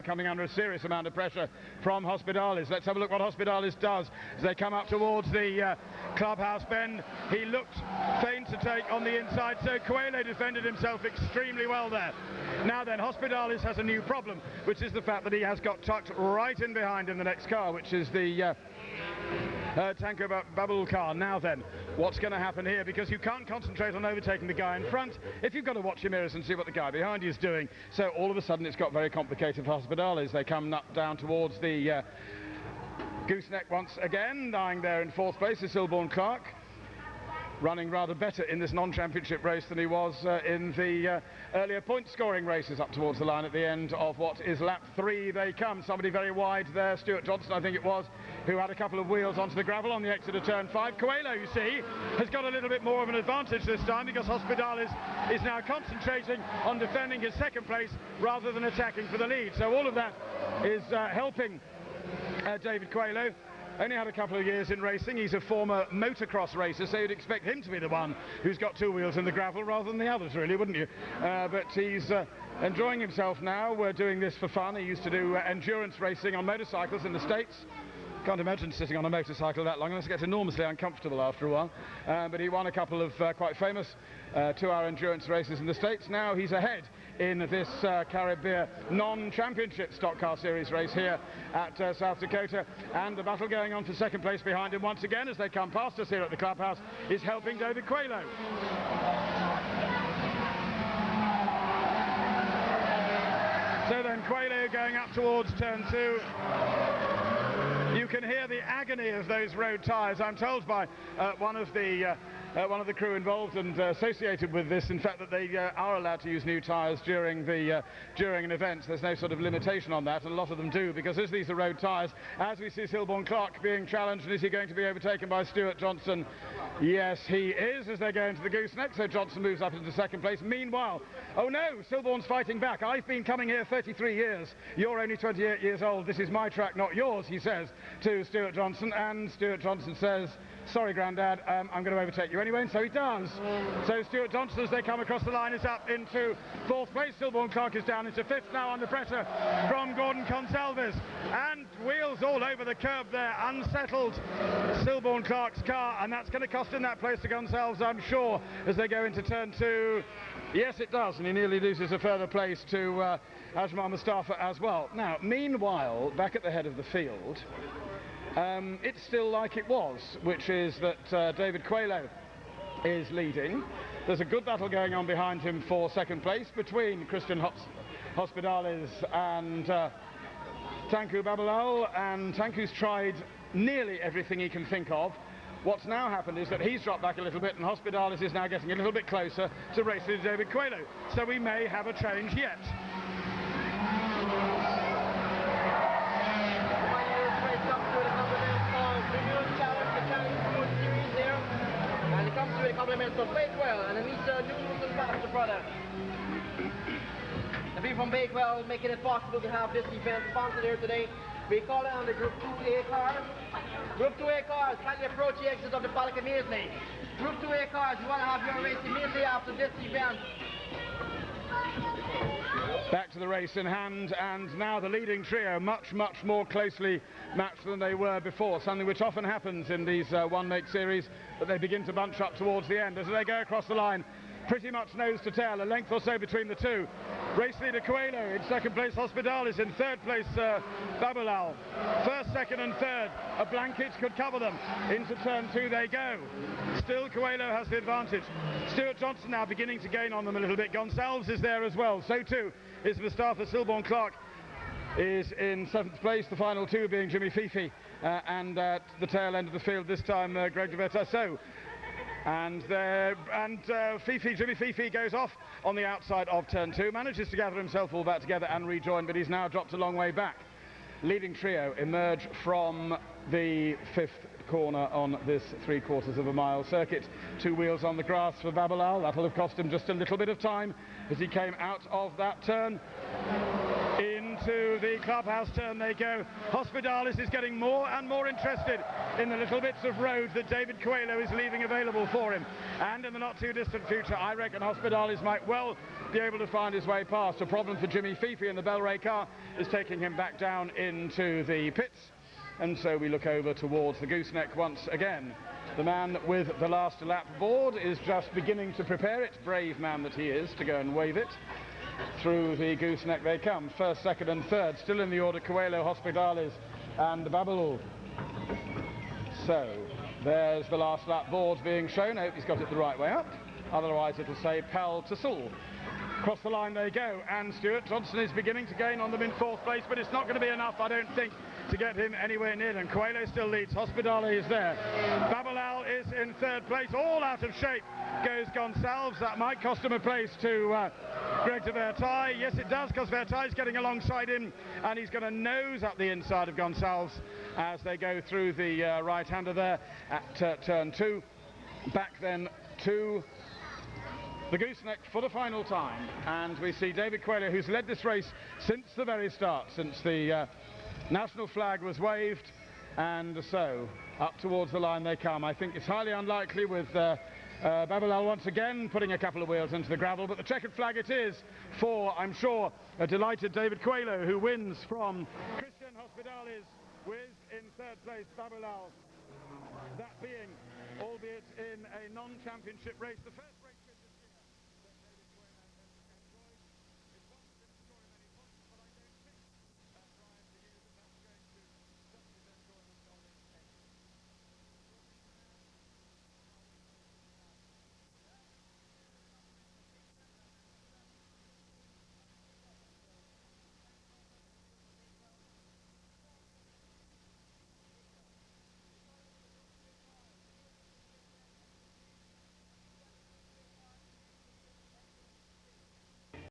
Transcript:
coming under a serious amount of pressure from Hospitalis. Let's have a look what Hospitalis does as they come up towards the clubhouse bend. He looked faint to take on the inside, so Coelho defended himself extremely well there. Now then, Hospitalis has a new problem, which is the fact that he has got tucked right in behind in the next car, which is the Tanko Babul car. Now then, what's going to happen here? Because you can't concentrate on overtaking the guy in front if you've got to watch your mirrors and see what the guy behind you is doing. So all of a sudden it's got very complicated for Hospitalis. They come down towards the gooseneck once again. Lying there in fourth place is Silborn Clark, running rather better in this non-championship race than he was in the earlier point-scoring races. Up towards the line at the end of what is lap 3 they come. Somebody very wide there, Stuart Johnson I think it was, who had a couple of wheels onto the gravel on the exit of turn 5. Coelho, you see, has got a little bit more of an advantage this time because Hospitalis is now concentrating on defending his second place rather than attacking for the lead. So all of that is helping David Coelho. Only had a couple of years in racing. He's a former motocross racer, so you'd expect him to be the one who's got two wheels in the gravel rather than the others, really, wouldn't you? But he's enjoying himself now. We're doing this for fun. He used to do endurance racing on motorcycles in the States. Can't imagine sitting on a motorcycle that long. It gets enormously uncomfortable after a while. But he won a couple of quite famous 2-hour endurance races in the States. Now he's ahead in this Carib non-championship stock car series race here at South Dakota. And the battle going on for second place behind him once again as they come past us here at the clubhouse is helping David Coelho. So then Coelho going up towards turn 2. You can hear the agony of those road tyres. I'm told by one of the crew involved and associated with this, in fact, that they are allowed to use new tyres during an event. There's no sort of limitation on that, and a lot of them do, because as these are road tyres, as we see Silborn Clark being challenged, and is he going to be overtaken by Stuart Johnson? Yes, he is, as they go into the gooseneck, so Johnson moves up into second place. Meanwhile, oh no, Silborn's fighting back. I've been coming here 33 years. You're only 28 years old. This is my track, not yours, he says to Stuart Johnson, and Stuart Johnson says, sorry, Grandad, I'm going to overtake you anyway, and so he does. So Stuart Johnson, as they come across the line, is up into fourth place. Silborn Clark is down into fifth now under pressure from Gordon Consalves, and wheels all over the curb there, unsettled Silborn Clark's car, and that's going to cost him that place to Consalves, I'm sure, as they go into turn 2. Yes, it does, and he nearly loses a further place to Ajmal Mustafa as well. Now, meanwhile, back at the head of the field, it's still like it was, which is that David Coelho is leading. There's a good battle going on behind him for second place between Christian Hospitalis and Tanko Babulal, and Tanku's tried nearly everything he can think of. What's now happened is that he's dropped back a little bit, and Hospitalis is now getting a little bit closer to racing David Coelho. So we may have a change yet. It comes with a compliment from Bakewell and a Nissan B13s product. The people from Bakewell making it possible to have this event sponsored here today. We call it on the Group 2A cars. Group 2A cars, kindly approach the exit of the paddock immediately. Group 2A cars, you want to have your race immediately after this event. Back to the race in hand, and now the leading trio much more closely matched than they were before, something which often happens in these one-make series, but they begin to bunch up towards the end as they go across the line. Pretty much nose to tail, a length or so between the two. Race leader Coelho, in second place Hospitalis, in third place Babulal. First, second and third, a blanket could cover them. Into turn 2 they go. Still Coelho has the advantage. Stuart Johnson now beginning to gain on them a little bit. Gonsalves is there as well, so too is Mustafa. Silborn Clark is in 7th place, the final two being Jimmy Fifi and at the tail end of the field this time Greg de Vertasso. And Jimmy Fifi goes off on the outside of turn 2, manages to gather himself all back together and rejoin, but he's now dropped a long way back. Leading trio emerge from the 5th corner on this 3/4 of a mile circuit. Two wheels on the grass for Babulal. That'll have cost him just a little bit of time as he came out of that turn into the clubhouse turn they go. Hospitalis is getting more and more interested in the little bits of road that David Coelho is leaving available for him. And in the not too distant future, I reckon Hospitalis might well be able to find his way past. A problem for Jimmy Fifi in the Bellray car is taking him back down into the pits. And so we look over towards the gooseneck once again. The man with the last lap board is just beginning to prepare it, brave man that he is, to go and wave it. Through the gooseneck they come, first, second and third, still in the order Coelho, Hospitalis and Babelou. So, there's the last lap board being shown. I hope he's got it the right way up, otherwise it'll say Pal to Sul. Across the line they go, and Stuart Johnson is beginning to gain on them in fourth place, but it's not going to be enough, I don't think, to get him anywhere near them. Coelho still leads, Hospitalis is there. Babelou is in third place, all out of shape goes Gonsalves. That might cost him a place to Greg de Vertai. Yes, it does, because Vertai's getting alongside him, and he's going to nose up the inside of Gonsalves as they go through the right-hander there at turn 2. Back then to the gooseneck for the final time, and we see David Coelho, who's led this race since the very start, since the national flag was waved, and so up towards the line they come. I think it's highly unlikely with Babelou once again putting a couple of wheels into the gravel, but the checkered flag it is for, I'm sure, a delighted David Coelho, who wins from Christian Hospitalis with, in third place, Babelou. That being, albeit in a non-championship race, the first race